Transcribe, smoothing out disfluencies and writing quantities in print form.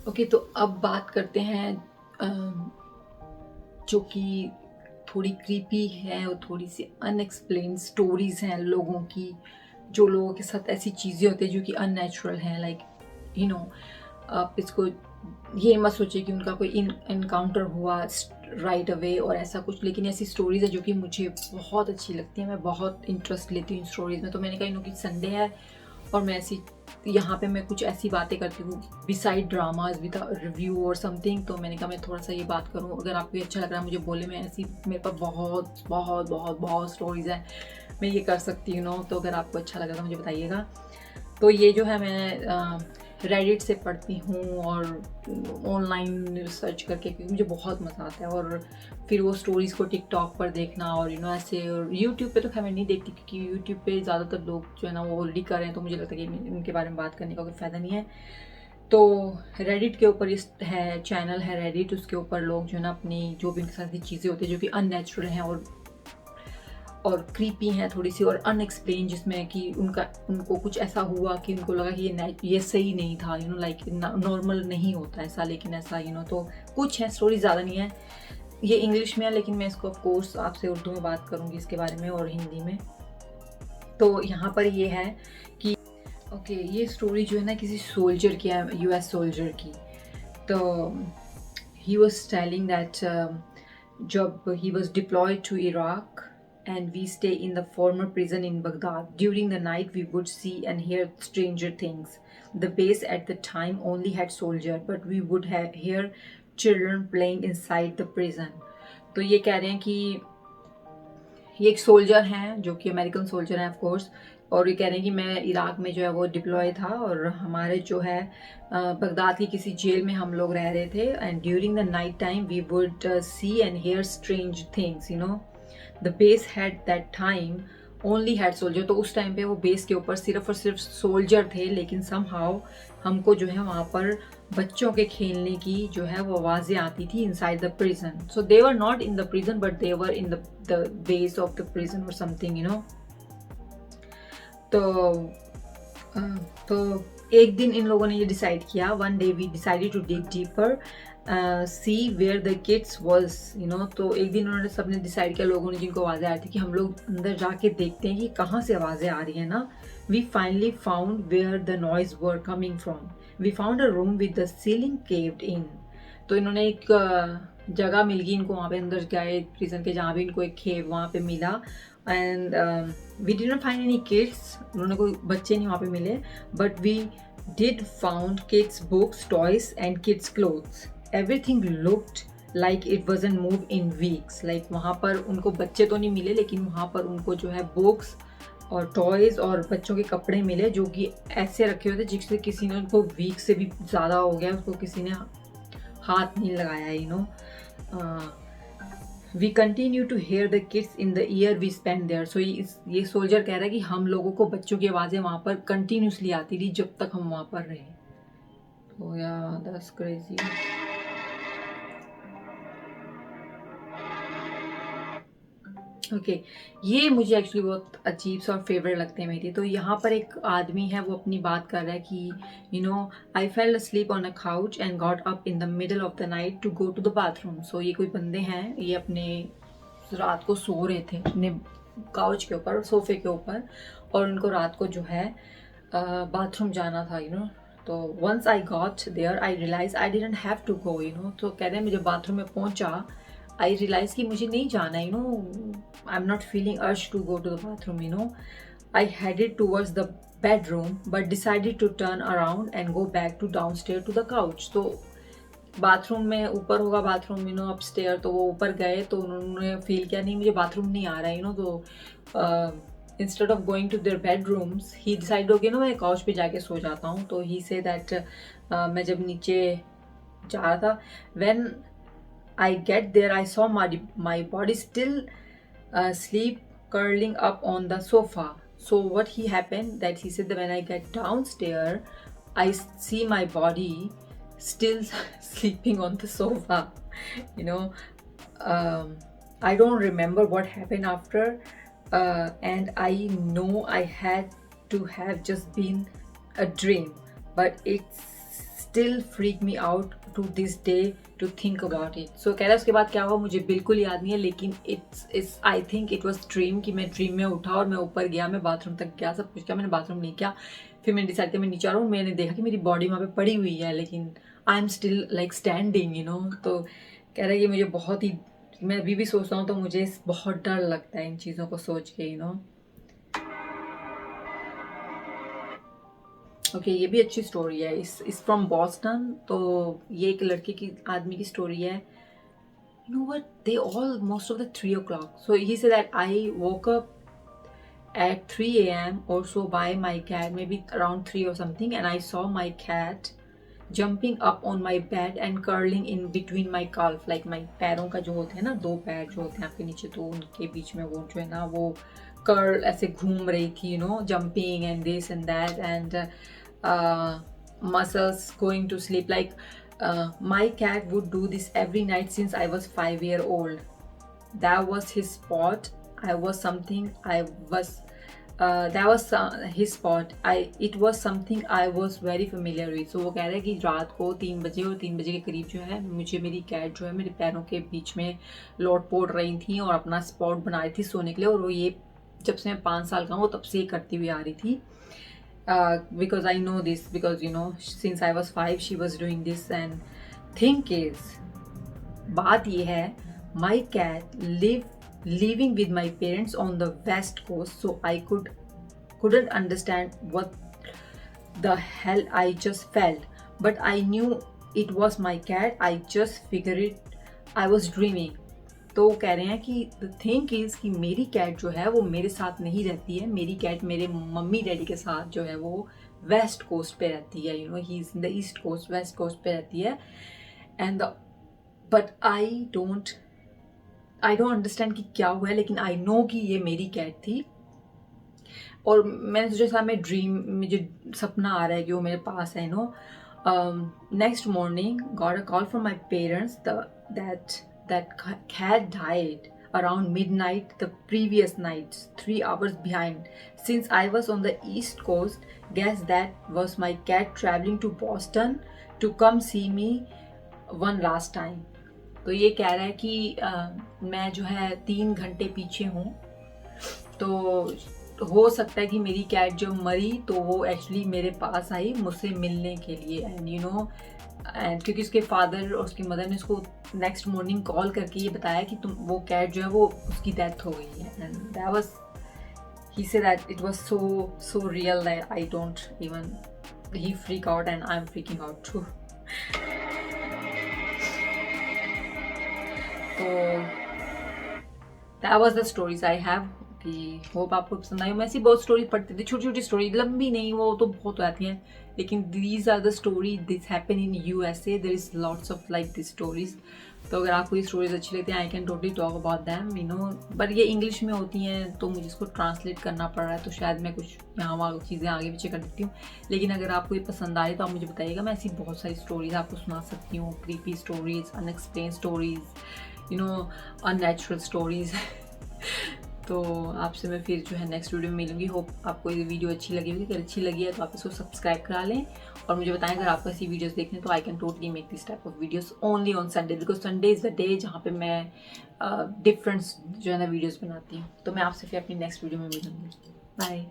Okay, तो अब बात करते हैं जो कि थोड़ी क्रीपी है और थोड़ी सी अनएक्सप्लेन्ड स्टोरीज़ हैं लोगों की, जो लोगों के साथ ऐसी चीज़ें होती हैं जो कि अननेचुरल हैं। लाइक यू नो आप इसको ये मत सोचिए कि उनका कोई इनकाउंटर हुआ राइट अवे और ऐसा कुछ, लेकिन ऐसी स्टोरीज़ है जो कि मुझे बहुत अच्छी लगती हैं। मैं बहुत इंटरेस्ट लेती हूँ इन स्टोरीज़ में। तो मैंने कहा इन कि संडे है और मैं ऐसी यहाँ पे मैं कुछ ऐसी बातें करती हूँ बिसाइड ड्रामाज विद रिव्यू और समथिंग। तो मैंने कहा मैं थोड़ा सा ये बात करूँ, अगर आपको ये अच्छा लग रहा है मुझे बोले। मैं ऐसी मेरे पास बहुत बहुत बहुत बहुत स्टोरीज़ हैं, मैं ये कर सकती हूँ। तो अगर आपको अच्छा लगा तो मुझे बताइएगा। तो ये जो है मैं रेडिट से पढ़ती हूँ और ऑनलाइन सर्च करके, क्योंकि मुझे बहुत मज़ा आता है। और फिर वो स्टोरीज़ को टिकटॉक पर देखना और ऐसे। और यूट्यूब पे तो खैर मैं नहीं देखती, क्योंकि यूट्यूब पे ज़्यादातर लोग जो है ना वो ऑलरेडी कर रहे हैं, तो मुझे लगता है कि इनके बारे में बात करने का कोई फ़ायदा नहीं है। तो रेडिट के ऊपर इस है चैनल है रेडिट, उसके ऊपर लोग जो है ना अपनी जो भी उनके साथ चीज़ें होती है जो कि अननेचुरल हैं और क्रीपी हैं थोड़ी सी और अनएक्सप्लेन, जिसमें कि उनको कुछ ऐसा हुआ कि उनको लगा कि ये सही नहीं था, लाइक नॉर्मल नहीं होता ऐसा, लेकिन ऐसा तो कुछ है। स्टोरी ज़्यादा नहीं है, ये इंग्लिश में है, लेकिन मैं इसको ऑफ कोर्स आपसे उर्दू में बात करूँगी इसके बारे में और हिंदी में। तो यहाँ पर ये है कि ओके, ये स्टोरी जो है ना किसी सोल्जर की है, यूएस सोल्जर की। तो ही वॉज टेलिंग दैट जब he was deployed to Iraq and we stay in the former prison in Baghdad. During the night, we would see and hear stranger things. The base at the time only had soldiers, but we would hear children playing inside the prison. तो ये कह रहे हैं कि ये एक soldier हैं जो कि अमेरिकन सोल्जर हैं ऑफ कोर्स, और ये कह रहे हैं कि मैं इराक में जो है वो डिप्लॉय था और हमारे जो है बगदाद की किसी जेल में हम लोग रह रहे थे। And during the night time we would see and hear strange things. The base had that time only had soldier. तो उस टाइम पे वो बेस के ऊपर सिर्फ और सिर्फ सोल्जर थे, लेकिन समहाउ हमको जो है वहाँ पर बच्चों के खेलने की जो है वो आवाज़ें आती थी inside the prison. So they were not in the prison but they were in the base of the prison और समथिंग। तो तो एक दिन इन लोगों ने ये डिसाइड किया, one day we decided to dig deeper see where the kids was. तो एक दिन उन्होंने सबने डिसाइड किया, लोगों ने जिनको आवाज़ें आ रही थी, कि हम लोग अंदर जाके देखते हैं कि कहाँ से आवाज़ें आ रही हैं ना। We finally found where the noise were coming from. We found a room with the ceiling caved in. तो इन्होंने एक जगह मिल गई इनको, वहाँ पे अंदर गए प्रिजन के, जहाँ भी इनको एक खेव वहाँ पे मिला। And we did not find any kids, उन्होंने कोई बच्चे नहीं वहाँ पे मिले, but we did found kids books, toys and kids clothes. Everything looked like it wasn't move in weeks. Like वहाँ पर उनको बच्चे तो नहीं मिले, लेकिन वहाँ पर उनको जो है बुक्स और टॉयज़ और बच्चों के कपड़े मिले, जो कि ऐसे रखे हुए थे जिससे किसी ने उनको वीक से भी ज़्यादा हो गया, उसको किसी ने हाथ नहीं लगाया। We continue to hear the kids in the year we spend there. So ये सोल्जर कह रहा है कि हम लोगों को बच्चों की आवाज़ें वहाँ पर कंटिन्यूसली आती थी जब तक हम वहाँ पर रहे। तो या दैट्स क्रेजी। ओके, ये मुझे एक्चुअली बहुत अजीब सा और फेवरेट लगते हैं मेरी। तो यहाँ पर एक आदमी है, वो अपनी बात कर रहा है कि I fell sleep on a couch and got up in the middle of the night to go to the bathroom. So ये कोई बंदे हैं, ये अपने रात को सो रहे थे अपने काउच के ऊपर, सोफे के ऊपर, और उनको रात को जो है बाथरूम जाना था। तो once I got there I realize I didn't have to go. तो कह रहे हैं मुझे बाथरूम में पहुंचा, आई रियलाइज कि मुझे नहीं जाना। I am not feeling urge to go to the bathroom. I headed towards the bedroom but decided to turn around and go back to down stair to the couch. तो bathroom में ऊपर होगा bathroom upstair, तो वो ऊपर गए तो उन्होंने फील किया नहीं मुझे बाथरूम नहीं आ रहा है। तो instead of going to their bedrooms ही डिसाइड हो गया मैं काउच पे जाके सो जाता हूँ। तो ही से दैट मैं जब नीचे जा रहा था, when I get there, I saw my body still sleep curling up on the sofa. So what he happened that he said that when I get downstairs, I see my body still sleeping on the sofa. You know, I don't remember what happened after, and I know I had to have just been a dream, but it still freak me out to this day to think about it. So कह रहा है उसके बाद क्या हुआ मुझे बिल्कुल याद नहीं है, लेकिन it's I think it was dream कि मैं ड्रीम में उठा और मैं ऊपर गया, मैं बाथरूम तक गया, सब कुछ किया, मैंने बाथरूम नहीं किया, फिर मैंने डिसाइड किया मैं नीचे आ रहा हूँ, मैंने देखा कि मेरी बॉडी वहाँ पे पड़ी हुई है लेकिन I am still like standing you know. तो कह रहा है कि मुझे बहुत ही, मैं अभी भी सोचता हूँ तो मुझे बहुत डर लगता है इन चीज़ों को सोच के यू नो। ओके ये भी अच्छी स्टोरी है, इस फ्रॉम बॉस्टन। तो ये एक लड़के की आदमी की स्टोरी है। You know what, they all most of the 3 o'clock, so he said that I woke up at 3 a.m. also by my cat, maybe around 3 or something, and I saw my cat jumping up on my bed and curling in between my calf, like my पैरों का जो होते हैं ना, 2 पैर जो होते हैं आपके नीचे, तो उनके बीच में वो जो है ना वो कर्ल ऐसे घूम रही थी, you know, jumping and this and that and muscles going to sleep, like my cat would do this every night since I was 5 years old. That was his spot. I was something I was that was his spot. It was something I was very familiar with. So वो कह रहा है कि रात को 3 बजे और 3 बजे के करीब जो है मुझे मेरी कैट जो है मेरे पैरों के बीच में लौट पोट रही थी और अपना स्पॉट बना रही थी सोने के लिए, और वो ये जब से मैं 5 साल का हूँ तब से ये करती हुई आ रही थी। Because I know this, because you know since I was 5 she was doing this. And thing is, बात ये है, my cat living with my parents on the west coast, so I couldn't understand what the hell I just felt, but I knew it was my cat. I just figured it I was dreaming. तो कह रहे हैं कि the thing is कि मेरी cat जो है वो मेरे साथ नहीं रहती है, मेरी कैट मेरे मम्मी डैडी के साथ जो है वो वेस्ट कोस्ट पे रहती है, you know he is in the east coast, west coast पे रहती है। And but I don't understand कि क्या हुआ है, लेकिन आई नो कि ये मेरी कैट थी। और मैंने सोचा था मैं ड्रीम, मुझे सपना आ रहा है कि वो मेरे पास है, you no. Next morning got a call from my parents that cat died around midnight the previous night, 3 hours behind. Since I was on the east coast, guess that was my cat traveling to Boston to come see me one last time. तो ये कह रहा है कि मैं जो है 3 घंटे पीछे हूँ, तो हो सकता है कि मेरी कैट जो मरी तो वो एक्चुअली मेरे पास आई मुझसे मिलने के लिए। एंड यू नो, एंड क्योंकि उसके फादर और उसकी मदर ने उसको नेक्स्ट मॉर्निंग कॉल करके ये बताया कि तुम वो कैट जो है वो उसकी डेथ हो गई है। And that was, he said that it was so real that I don't even, he freak out and I am freaking out too. तो that was the stories I have, कि hope आपको पसंद आई। मैं ऐसी बहुत स्टोरी पढ़ती थी, छोटी छोटी स्टोरी, लंबी नहीं, वो तो बहुत आती हैं, लेकिन these are the story this happen in USA, there is lots of like this stories. तो अगर आपको ये स्टोरीज अच्छी लगती हैं, I can totally talk about them, you know, but ये इंग्लिश में होती हैं तो मुझे इसको ट्रांसलेट करना पड़ रहा है, तो शायद मैं कुछ यहाँ वहाँ चीज़ें आगे पीछे कर देती हूँ। लेकिन अगर आपको ये पसंद आए तो आप मुझे बताइएगा, मैं ऐसी बहुत सारी स्टोरीज आपको सुना सकती हूँ, creepy stories, unexplained stories, you know, unnatural stories. तो आपसे मैं फिर जो है नेक्स्ट वीडियो में मिलूंगी। होप आपको ये वीडियो अच्छी लगी होगी, अगर अच्छी लगी है तो आप इसको सब्सक्राइब करा लें और मुझे बताएं अगर आपको ऐसी वीडियोस देखने तो आई can totally make this type of videos only on Sunday, because Sunday is the day जहाँ पे मैं डिफरेंट जो है ना वीडियोस बनाती हूँ। तो मैं आपसे फिर अपनी नेक्स्ट वीडियो में मिलूंगी। बाय।